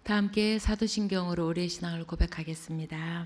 다 함께 사도신경으로 우리의 신앙을 고백하겠습니다.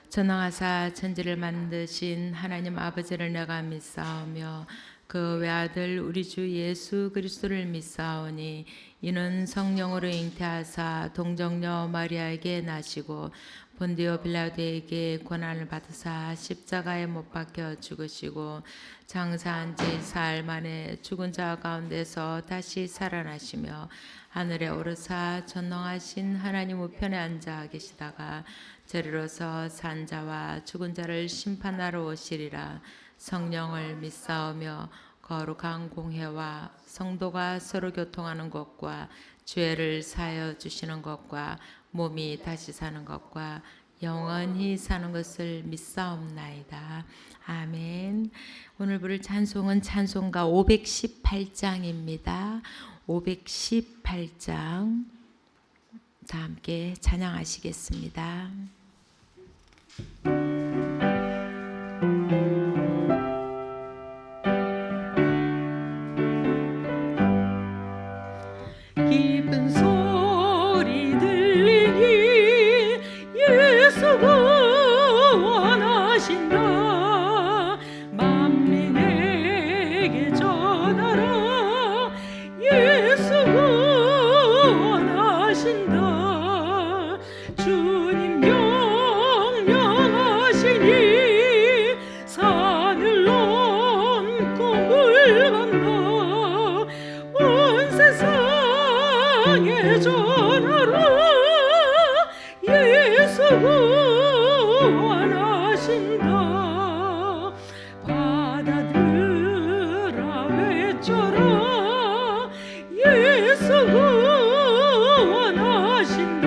전능하사 천지를 만드신 하나님 아버지를 내가 믿사오며 그 외아들 우리 주 예수 그리스도를 믿사오니 이는 성령으로 잉태하사 동정녀 마리아에게 나시고 본디오 빌라도에게 고난을 받으사 십자가에 못 박혀 죽으시고 장사한 지 사흘 만에 죽은 자 가운데서 다시 살아나시며 하늘에 오르사 전능하신 하나님 우편에 앉아 계시다가 저리로서 산 자와 죽은 자를 심판하러 오시리라. 성령을 믿사오며 거룩한 공회와 성도가 서로 교통하는 것과 죄를 사하여 주시는 것과 몸이 다시 사는 것과 영원히 사는 것을 믿사옵나이다. 아멘. 오늘 부를 찬송은 찬송가 518장입니다. 518장 다 함께 찬양하시겠습니다. 기쁜 소리 들리니 예수가 원하신다. 만민에게 전하라. 예수가 원하신다. 주님 명령하시니 산을 넘고 물 건너 온 세상에 전하라. 예수가 원하신다. 받아들아 외쳐라. 예수가 원하신다.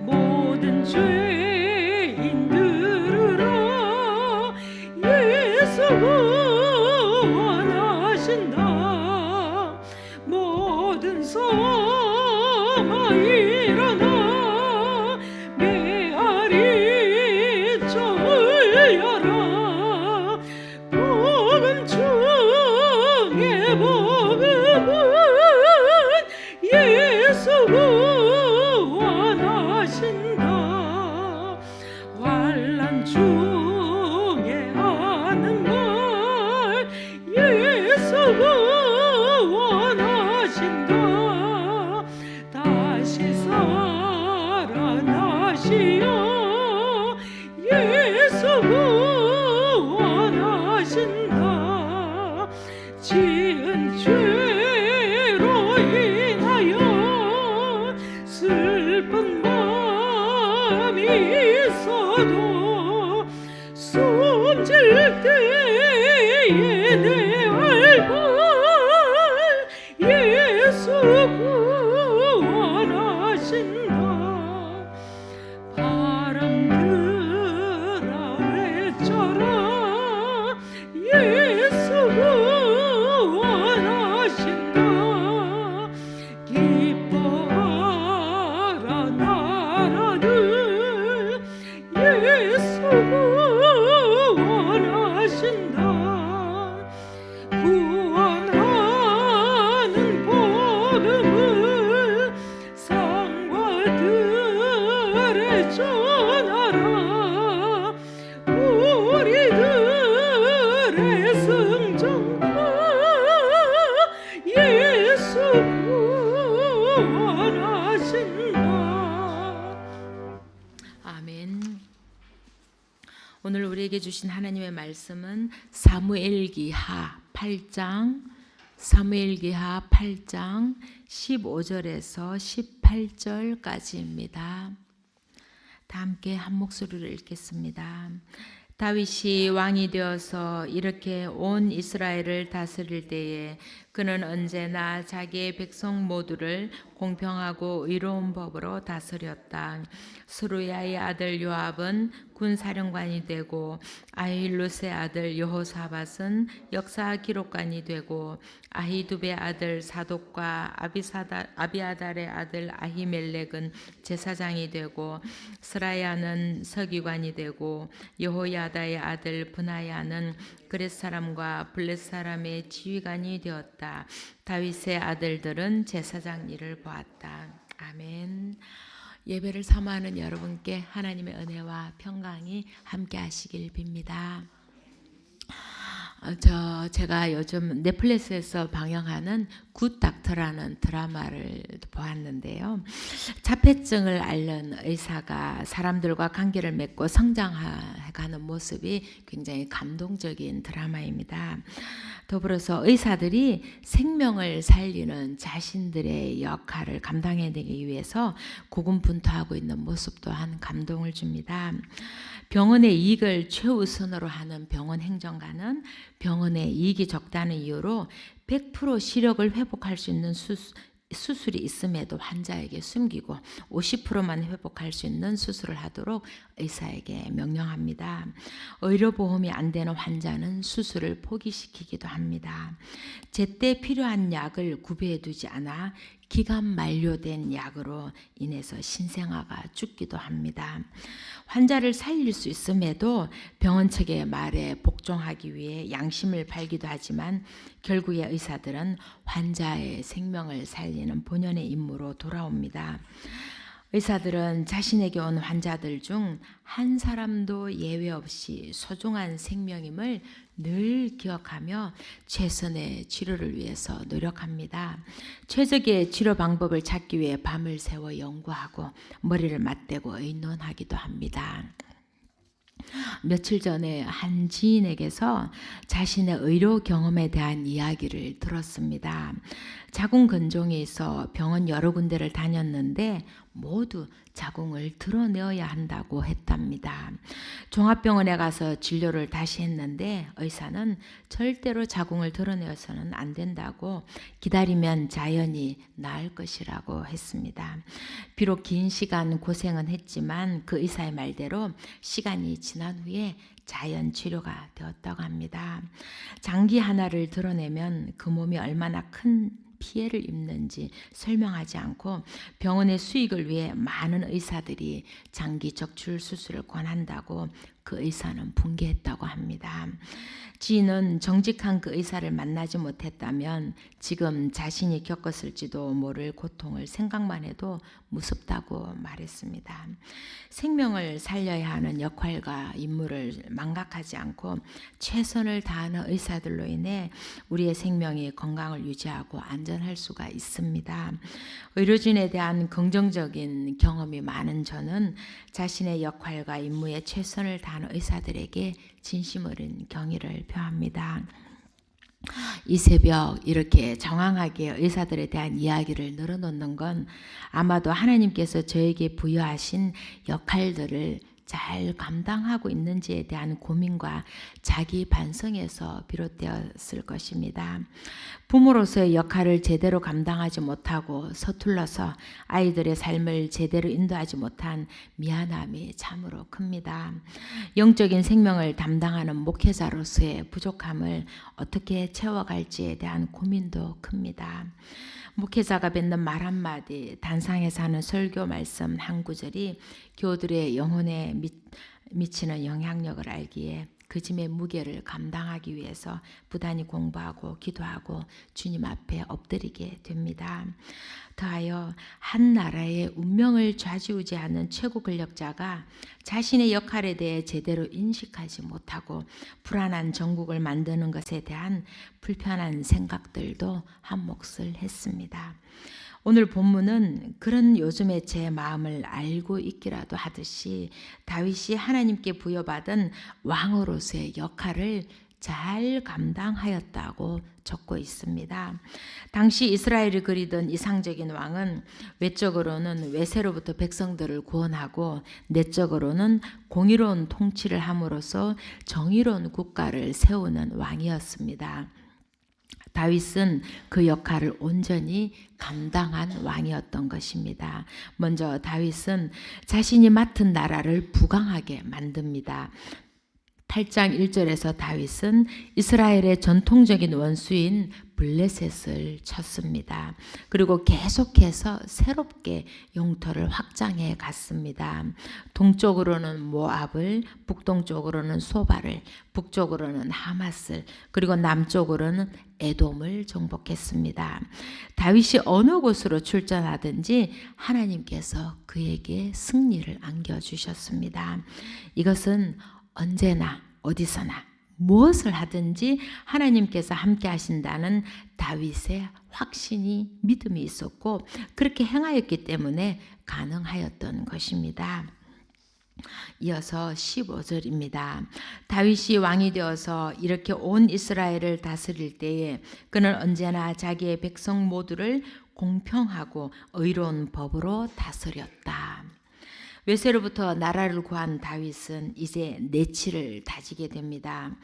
모든 죄인 들으라. 예수가 원하신다. 모든 소마 일어나. 메아리 졸려라. 복음 중에 복음은 예수가 원하신다. 환난 중에 하는 말 예수가 원하신다. 다시 살아나시어 예수가 원하신다. 지은 죄로 인하여 슬픈 마음이 있어도 숨질 때에 내 알바 예수가 원하신다. 바람들아 외쳐라. 예수가 원하신다. 기뻐하라 나라들. 예수가 원하신다. 구원하는 복음을 상과들에 전하라. 우리들의 승전과 예수가 원하신다. 아멘. 오늘 우리에게 주신 하나님의 말씀은 사무엘기하 8장 15절에서 18절까지입니다. 다 함께 한 목소리로 읽겠습니다. 다윗이 왕이 되어서 이렇게 온 이스라엘을 다스릴 때에 그는 언제나 자기의 백성 모두를 공평하고 의로운 법으로 다스렸다. 스루야의 아들 요압은 군사령관이 되고 아힐룻의 아들 여호사밧은 역사 기록관이 되고 아히두베의 아들 사독과 아비아달의 아들 아히멜렉은 제사장이 되고 스라야는 서기관이 되고 여호야다의 아들 브나야는 그렛 사람과 블렛 사람의 지휘관이 되었다. 다윗의 아들들은 제사장 일을 보았다. 아멘. 예배를 사모하는 여러분께 하나님의 은혜와 평강이 함께 하시길 빕니다. 제가 요즘 넷플릭스에서 방영하는 굿 닥터라는 드라마를 보았는데요. 자폐증을 앓는 의사가 사람들과 관계를 맺고 성장해가는 모습이 굉장히 감동적인 드라마입니다. 더불어서 의사들이 생명을 살리는 자신들의 역할을 감당해내기 위해서 고군분투하고 있는 모습 또한 감동을 줍니다. 병원의 이익을 최우선으로 하는 병원 행정가는 병원의 이익이 적다는 이유로 100% 시력을 회복할 수 있는 수술이 있음에도 환자에게 숨기고 50%만 회복할 수 있는 수술을 하도록 의사에게 명령합니다. 의료보험이 안 되는 환자는 수술을 포기시키기도 합니다. 제때 필요한 약을 구비해 두지 않아 기간 만료된 약으로 인해서 신생아가 죽기도 합니다. 환자를 살릴 수 있음에도 병원 측의 말에 복종하기 위해 양심을 팔기도 하지만 결국에 의사들은 환자의 생명을 살리는 본연의 임무로 돌아옵니다. 의사들은 자신에게 온 환자들 중 한 사람도 예외 없이 소중한 생명임을 늘 기억하며 최선의 치료를 위해서 노력합니다. 최적의 치료 방법을 찾기 위해 밤을 새워 연구하고 머리를 맞대고 의논하기도 합니다. 며칠 전에 한 지인에게서 자신의 의료 경험에 대한 이야기를 들었습니다. 자궁근종이 있어 병원 여러 군데를 다녔는데 모두 자궁을 드러내어야 한다고 했답니다. 종합병원에 가서 진료를 다시 했는데 의사는 절대로 자궁을 드러내어서는 안 된다고 기다리면 자연히 나을 것이라고 했습니다. 비록 긴 시간 고생은 했지만 그 의사의 말대로 시간이 지난 후에 자연 치료가 되었다고 합니다. 장기 하나를 드러내면 그 몸이 얼마나 큰 피해를 입는지 설명하지 않고 병원의 수익을 위해 많은 의사들이 장기 적출 수술을 권한다고 그 의사는 붕괴했다고 합니다. 지인은 정직한 그 의사를 만나지 못했다면 지금 자신이 겪었을지도 모를 고통을 생각만 해도 무섭다고 말했습니다. 생명을 살려야 하는 역할과 임무를 망각하지 않고 최선을 다하는 의사들로 인해 우리의 생명이 건강을 유지하고 안전할 수가 있습니다. 의료진에 대한 긍정적인 경험이 많은 저는 자신의 역할과 임무에 최선을 다하는 의사들에게 진심 어린 경의를 표합니다. 이 새벽 이렇게 장황하게 의사들에 대한 이야기를 늘어놓는 건 아마도 하나님께서 저에게 부여하신 역할들을 잘 감당하고 있는지에 대한 고민과 자기 반성에서 비롯되었을 것입니다. 부모로서의 역할을 제대로 감당하지 못하고 서툴러서 아이들의 삶을 제대로 인도하지 못한 미안함이 참으로 큽니다. 영적인 생명을 담당하는 목회자로서의 부족함을 어떻게 채워갈지에 대한 고민도 큽니다. 목회자가 뱉는 말 한마디, 단상에서 하는 설교 말씀 한 구절이 교우들의 영혼에 미치는 영향력을 알기에 그 짐의 무게를 감당하기 위해서 부단히 공부하고 기도하고 주님 앞에 엎드리게 됩니다. 더하여 한 나라의 운명을 좌지우지하는 최고 권력자가 자신의 역할에 대해 제대로 인식하지 못하고 불안한 정국을 만드는 것에 대한 불편한 생각들도 한 몫을 했습니다. 오늘 본문은 그런 요즘의 제 마음을 알고 있기라도 하듯이 다윗이 하나님께 부여받은 왕으로서의 역할을 잘 감당하였다고 적고 있습니다. 당시 이스라엘이 그리던 이상적인 왕은 외적으로는 외세로부터 백성들을 구원하고 내적으로는 공의로운 통치를 함으로써 정의로운 국가를 세우는 왕이었습니다. 다윗은 그 역할을 온전히 감당한 왕이었던 것입니다. 먼저 다윗은 자신이 맡은 나라를 부강하게 만듭니다. 8장 1절에서 다윗은 이스라엘의 전통적인 원수인 블레셋을 쳤습니다. 그리고 계속해서 새롭게 영토를 확장해 갔습니다. 동쪽으로는 모압을, 북동쪽으로는 소바를, 북쪽으로는 하맛을, 그리고 남쪽으로는 에돔을 정복했습니다. 다윗이 어느 곳으로 출전하든지 하나님께서 그에게 승리를 안겨주셨습니다. 이것은 언제나 어디서나 무엇을 하든지 하나님께서 함께 하신다는 다윗의 확신이 믿음이 있었고 그렇게 행하였기 때문에 가능하였던 것입니다. 이어서 15절입니다. 다윗이 왕이 되어서 이렇게 온 이스라엘을 다스릴 때에 그는 언제나 자기의 백성 모두를 공평하고 의로운 법으로 다스렸다. 외세로부터 나라를 구한 다윗은 이제 내치를 다지게 됩니다.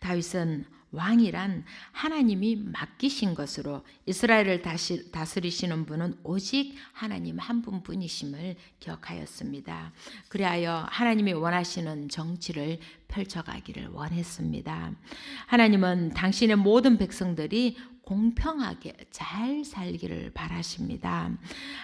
다윗은 왕이란 하나님이 맡기신 것으로 이스라엘을 다스리시는 분은 오직 하나님 한 분뿐이심을 기억하였습니다. 그리하여 하나님이 원하시는 정치를 펼쳐가기를 원했습니다. 하나님은 당신의 모든 백성들이 공평하게 잘 살기를 바라십니다.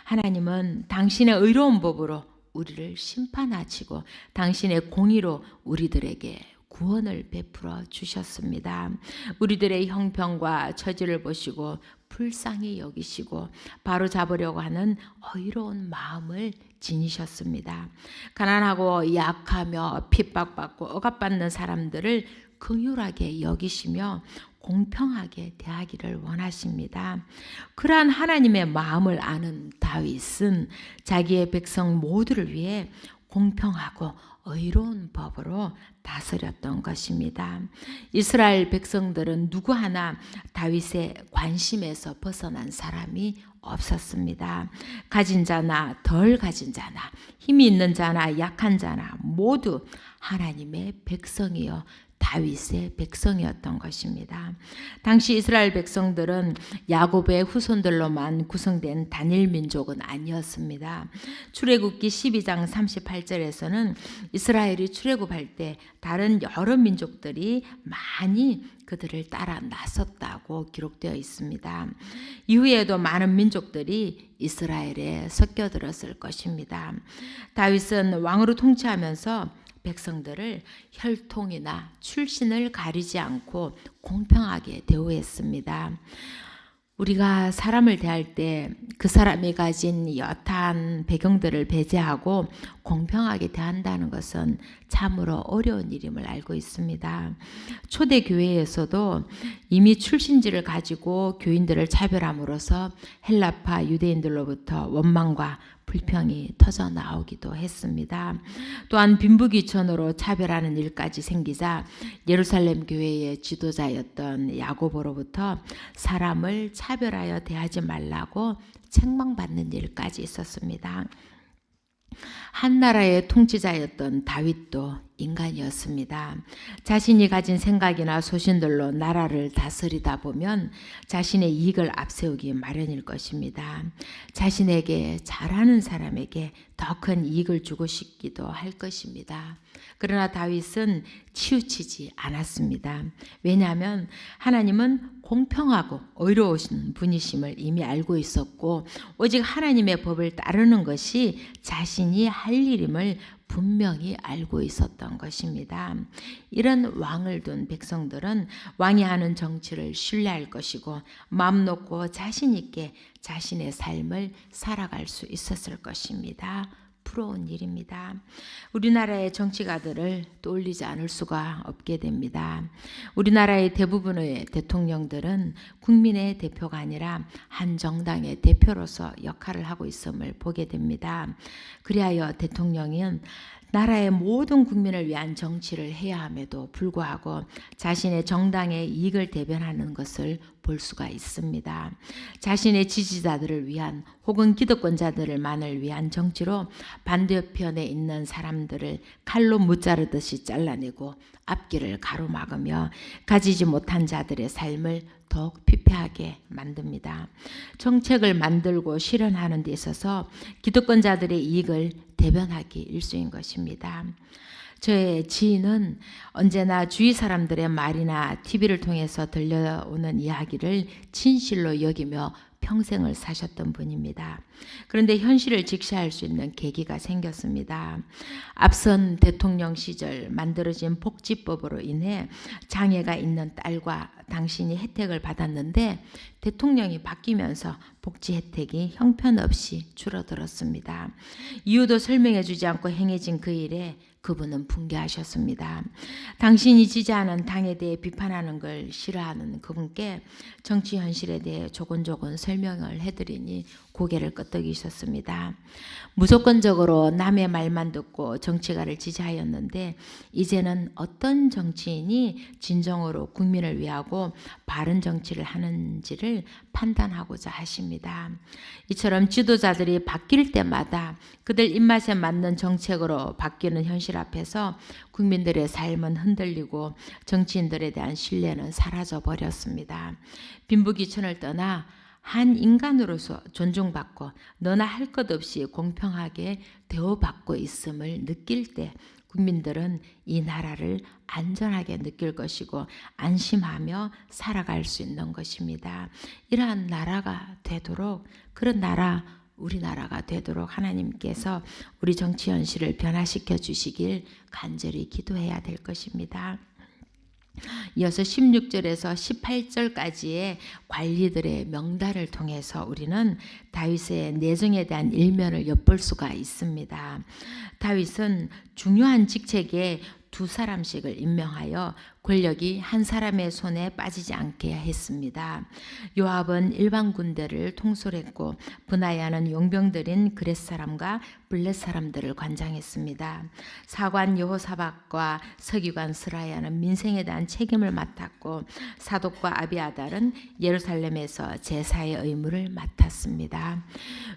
하나님은 당신의 의로운 법으로 우리를 심판하시고 당신의 공의로 우리들에게 구원을 베풀어 주셨습니다. 우리들의 형편과 처지를 보시고 불쌍히 여기시고 바로 잡으려고 하는 의로운 마음을 지니셨습니다. 가난하고 약하며 핍박받고 억압받는 사람들을 긍휼하게 여기시며 공평하게 대하기를 원하십니다. 그러한 하나님의 마음을 아는 다윗은 자기의 백성 모두를 위해 공평하고 의로운 법으로 다스렸던 것입니다. 이스라엘 백성들은 누구 하나 다윗의 관심에서 벗어난 사람이 없었습니다. 가진 자나 덜 가진 자나 힘이 있는 자나 약한 자나 모두 하나님의 백성이요 다윗의 백성이었던 것입니다. 당시 이스라엘 백성들은 야곱의 후손들로만 구성된 단일 민족은 아니었습니다. 출애굽기 12장 38절에서는 이스라엘이 출애굽할 때 다른 여러 민족들이 많이 그들을 따라 나섰다고 기록되어 있습니다. 이후에도 많은 민족들이 이스라엘에 섞여들었을 것입니다. 다윗은 왕으로 통치하면서 백성들을 혈통이나 출신을 가리지 않고 공평하게 대우했습니다. 우리가 사람을 대할 때 그 사람이 가진 여타한 배경들을 배제하고 공평하게 대한다는 것은 참으로 어려운 일임을 알고 있습니다. 초대 교회에서도 이미 출신지를 가지고 교인들을 차별함으로써 헬라파 유대인들로부터 원망과 불평이 터져 나오기도 했습니다. 또한 빈부귀천으로 차별하는 일까지 생기자 예루살렘 교회의 지도자였던 야고보로부터 사람을 차별하여 대하지 말라고 책망받는 일까지 있었습니다. 한 나라의 통치자였던 다윗도 인간이었습니다. 자신이 가진 생각이나 소신들로 나라를 다스리다 보면 자신의 이익을 앞세우기 마련일 것입니다. 자신에게 잘하는 사람에게 더 큰 이익을 주고 싶기도 할 것입니다. 그러나 다윗은 치우치지 않았습니다. 왜냐하면 하나님은 공평하고 의로우신 분이심을 이미 알고 있었고 오직 하나님의 법을 따르는 것이 자신이 할 일임을 분명히 알고 있었던 것입니다. 이런 왕을 둔 백성들은 왕이 하는 정치를 신뢰할 것이고 마음 놓고 자신 있게 자신의 삶을 살아갈 수 있었을 것입니다. 부러운 일입니다. 우리나라의 정치가들을 떠올리지 않을 수가 없게 됩니다. 우리나라의 대부분의 대통령들은 국민의 대표가 아니라 한 정당의 대표로서 역할을 하고 있음을 보게 됩니다. 그리하여 대통령은 나라의 모든 국민을 위한 정치를 해야 함에도 불구하고 자신의 정당의 이익을 대변하는 것을 볼 수가 있습니다. 자신의 지지자들을 위한 혹은 기득권자들만을 위한 정치로 반대편에 있는 사람들을 칼로 무자르듯이 잘라내고 앞길을 가로막으며 가지지 못한 자들의 삶을 더욱 피폐하게 만듭니다. 정책을 만들고 실현하는 데 있어서 기득권자들의 이익을 대변하기 일쑤인 것입니다. 저의 지인은 언제나 주위 사람들의 말이나 TV를 통해서 들려오는 이야기를 진실로 여기며 평생을 사셨던 분입니다. 그런데 현실을 직시할 수 있는 계기가 생겼습니다. 앞선 대통령 시절 만들어진 복지법으로 인해 장애가 있는 딸과 당신이 혜택을 받았는데 대통령이 바뀌면서 복지 혜택이 형편없이 줄어들었습니다. 이유도 설명해 주지 않고 행해진 그 일에 그분은 붕괴하셨습니다. 당신이 지지하는 당에 대해 비판하는 걸 싫어하는 그분께 정치 현실에 대해 조곤조곤 설명을 해드리니 고개를 끄덕이셨습니다. 무조건적으로 남의 말만 듣고 정치가를 지지하였는데 이제는 어떤 정치인이 진정으로 국민을 위하고 바른 정치를 하는지를 판단하고자 하십니다. 이처럼 지도자들이 바뀔 때마다 그들 입맛에 맞는 정책으로 바뀌는 현실 앞에서 국민들의 삶은 흔들리고 정치인들에 대한 신뢰는 사라져 버렸습니다. 빈부귀천을 떠나 한 인간으로서 존중받고 너나 할 것 없이 공평하게 대우받고 있음을 느낄 때 국민들은 이 나라를 안전하게 느낄 것이고 안심하며 살아갈 수 있는 것입니다. 이러한 나라가 되도록 그런 나라 우리나라가 되도록 하나님께서 우리 정치 현실을 변화시켜 주시길 간절히 기도해야 될 것입니다. 이어서 16절에서 18절까지의 관리들의 명단을 통해서 우리는 다윗의 내정에 대한 일면을 엿볼 수가 있습니다. 다윗은 중요한 직책에 두 사람씩을 임명하여 권력이 한 사람의 손에 빠지지 않게 했습니다. 요압은 일반 군대를 통솔했고 브나야는 용병들인 그렛 사람과 블렛 사람들을 관장했습니다. 사관 여호사밧과 서기관 스라야는 민생에 대한 책임을 맡았고 사독과 아비아달은 예루살렘에서 제사의 의무를 맡았습니다.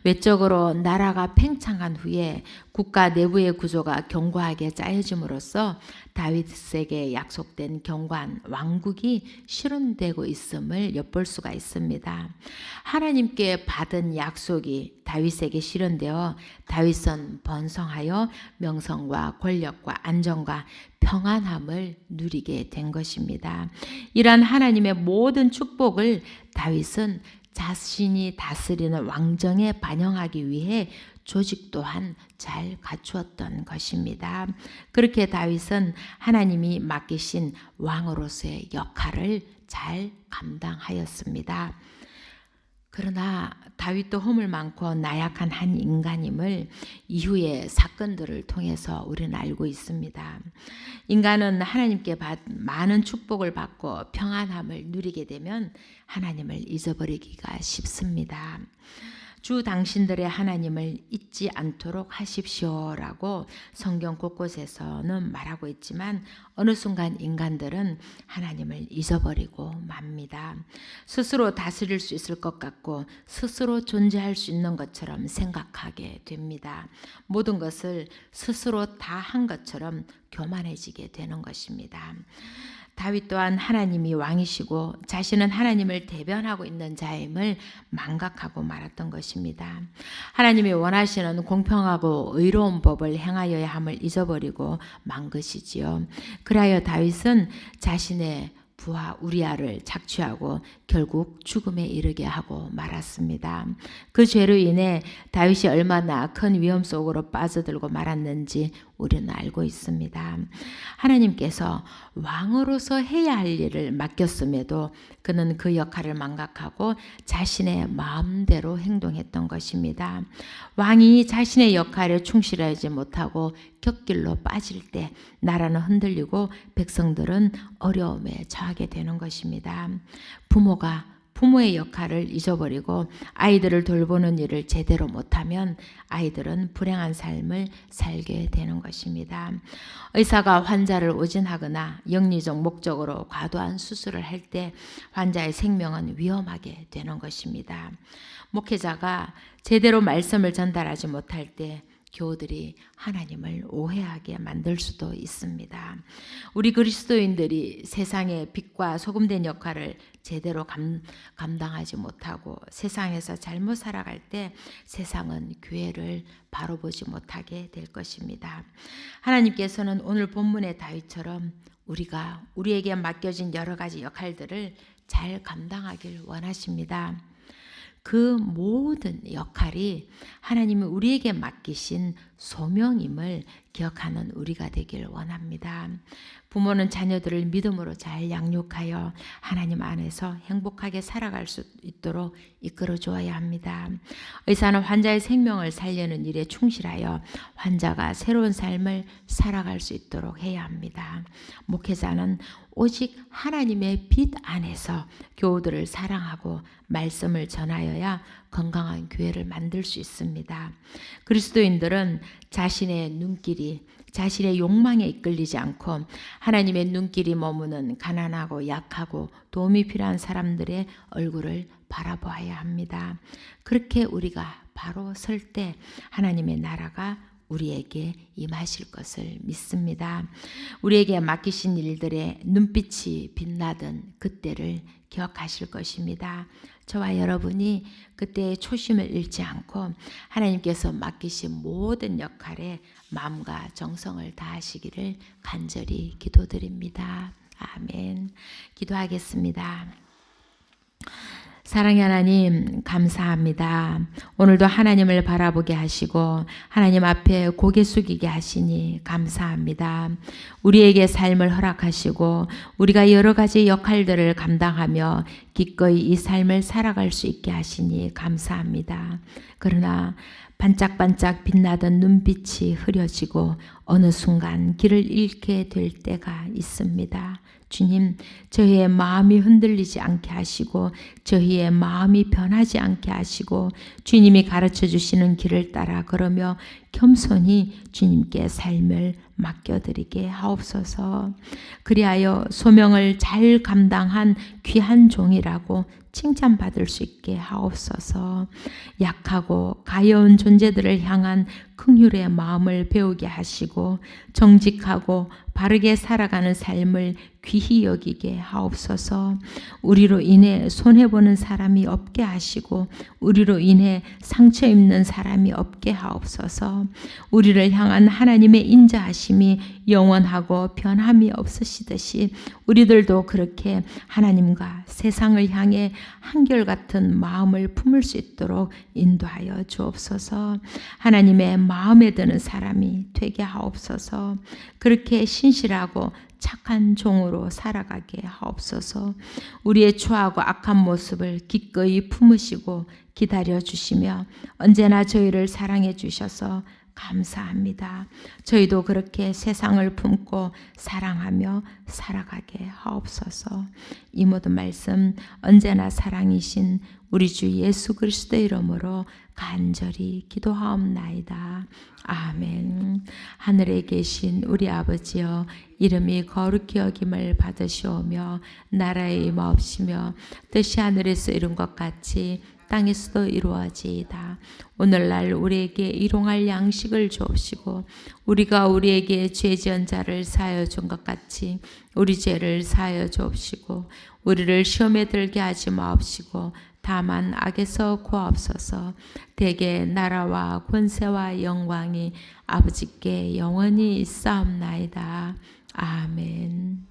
외적으로 나라가 팽창한 후에 국가 내부의 구조가 견고하게 짜여짐으로써 다윗에게 약속된 경관 왕국이 실현되고 있음을 엿볼 수가 있습니다. 하나님께 받은 약속이 다윗에게 실현되어 다윗은 번성하여 명성과 권력과 안정과 평안함을 누리게 된 것입니다. 이러한 하나님의 모든 축복을 다윗은 자신이 다스리는 왕정에 반영하기 위해 조직 또한 잘 갖추었던 것입니다. 그렇게 다윗은 하나님이 맡기신 왕으로서의 역할을 잘 감당하였습니다. 그러나 다윗도 허물 많고 나약한 한 인간임을 이후의 사건들을 통해서 우리는 알고 있습니다. 인간은 하나님께 많은 축복을 받고 평안함을 누리게 되면 하나님을 잊어버리기가 쉽습니다. 주 당신들의 하나님을 잊지 않도록 하십시오라고 성경 곳곳에서는 말하고 있지만 어느 순간 인간들은 하나님을 잊어버리고 맙니다. 스스로 다스릴 수 있을 것 같고 스스로 존재할 수 있는 것처럼 생각하게 됩니다. 모든 것을 스스로 다 한 것처럼 교만해지게 되는 것입니다. 다윗 또한 하나님이 왕이시고 자신은 하나님을 대변하고 있는 자임을 망각하고 말았던 것입니다. 하나님이 원하시는 공평하고 의로운 법을 행하여야 함을 잊어버리고 만 것이지요. 그리하여 다윗은 자신의 부하 우리아를 착취하고 결국 죽음에 이르게 하고 말았습니다. 그 죄로 인해 다윗이 얼마나 큰 위험 속으로 빠져들고 말았는지 우리는 알고 있습니다. 하나님께서 왕으로서 해야 할 일을 맡겼음에도 그는 그 역할을 망각하고 자신의 마음대로 행동했던 것입니다. 왕이 자신의 역할에 충실하지 못하고 곁길로 빠질 때 나라는 흔들리고 백성들은 어려움에 처하게 되는 것입니다. 부모가 부모의 역할을 잊어버리고 아이들을 돌보는 일을 제대로 못하면 아이들은 불행한 삶을 살게 되는 것입니다. 의사가 환자를 오진하거나 영리적 목적으로 과도한 수술을 할 때 환자의 생명은 위험하게 되는 것입니다. 목회자가 제대로 말씀을 전달하지 못할 때 교우들이 하나님을 오해하게 만들 수도 있습니다. 우리 그리스도인들이 세상의 빛과 소금된 역할을 제대로 감당하지 못하고 세상에서 잘못 살아갈 때 세상은 교회를 바로 보지 못하게 될 것입니다. 하나님께서는 오늘 본문의 다윗처럼 우리가 우리에게 맡겨진 여러 가지 역할들을 잘 감당하길 원하십니다. 그 모든 역할이 하나님이 우리에게 맡기신 소명임을 기억하는 우리가 되길 원합니다. 부모는 자녀들을 믿음으로 잘 양육하여 하나님 안에서 행복하게 살아갈 수 있도록 이끌어 주어야 합니다. 의사는 환자의 생명을 살리는 일에 충실하여 환자가 새로운 삶을 살아갈 수 있도록 해야 합니다. 목회자는 오직 하나님의 빛 안에서 교우들을 사랑하고 말씀을 전하여야 건강한 교회를 만들 수 있습니다. 그리스도인들은 자신의 눈길이 자신의 욕망에 이끌리지 않고 하나님의 눈길이 머무는 가난하고 약하고 도움이 필요한 사람들의 얼굴을 바라보아야 합니다. 그렇게 우리가 바로 설 때 하나님의 나라가 우리에게 임하실 것을 믿습니다. 우리에게 맡기신 일들의 눈빛이 빛나던 그때를 기억하실 것입니다. 저와 여러분이 그때의 초심을 잃지 않고 하나님께서 맡기신 모든 역할에 마음과 정성을 다하시기를 간절히 기도드립니다. 아멘. 기도하겠습니다. 사랑의 하나님 감사합니다. 오늘도 하나님을 바라보게 하시고 하나님 앞에 고개 숙이게 하시니 감사합니다. 우리에게 삶을 허락하시고 우리가 여러 가지 역할들을 감당하며 기꺼이 이 삶을 살아갈 수 있게 하시니 감사합니다. 그러나 반짝반짝 빛나던 눈빛이 흐려지고 어느 순간 길을 잃게 될 때가 있습니다. 주님, 저희의 마음이 흔들리지 않게 하시고 저희의 마음이 변하지 않게 하시고 주님이 가르쳐 주시는 길을 따라 걸으며 겸손히 주님께 삶을 맡겨드리게 하옵소서. 그리하여 소명을 잘 감당한 귀한 종이라고 칭찬받을 수 있게 하옵소서. 약하고 가여운 존재들을 향한 긍휼의 마음을 배우게 하시고 정직하고 바르게 살아가는 삶을 귀히 여기게 하옵소서. 우리로 인해 손해보는 사람이 없게 하시고 우리로 인해 상처 입는 사람이 없게 하옵소서. 우리를 향한 하나님의 인자하심이 영원하고 변함이 없으시듯이 우리들도 그렇게 하나님과 세상을 향해 한결같은 마음을 품을 수 있도록 인도하여 주옵소서. 하나님의 마음에 드는 사람이 되게 하옵소서. 그렇게 신실하고 착한 종으로 살아가게 하옵소서. 우리의 추하고 악한 모습을 기꺼이 품으시고 기다려 주시며 언제나 저희를 사랑해 주셔서 감사합니다. 저희도 그렇게 세상을 품고 사랑하며 살아가게 하옵소서. 이 모든 말씀 언제나 사랑이신 우리 주 예수 그리스도의 이름으로 간절히 기도하옵나이다. 아멘. 하늘에 계신 우리 아버지여, 이름이 거룩히 여김을 받으시오며 나라의 임하옵시며 뜻이 하늘에서 이룬 것 같이 땅에서도 이루어지이다. 오늘날 우리에게 일용할 양식을 주옵시고 우리가 우리에게 죄 지은 자를 사하여 준 것 같이 우리 죄를 사하여 주옵시고 우리를 시험에 들게 하지 마옵시고 다만 악에서 구하옵소서. 대개 나라와 권세와 영광이 아버지께 영원히 있사옵나이다. 아멘.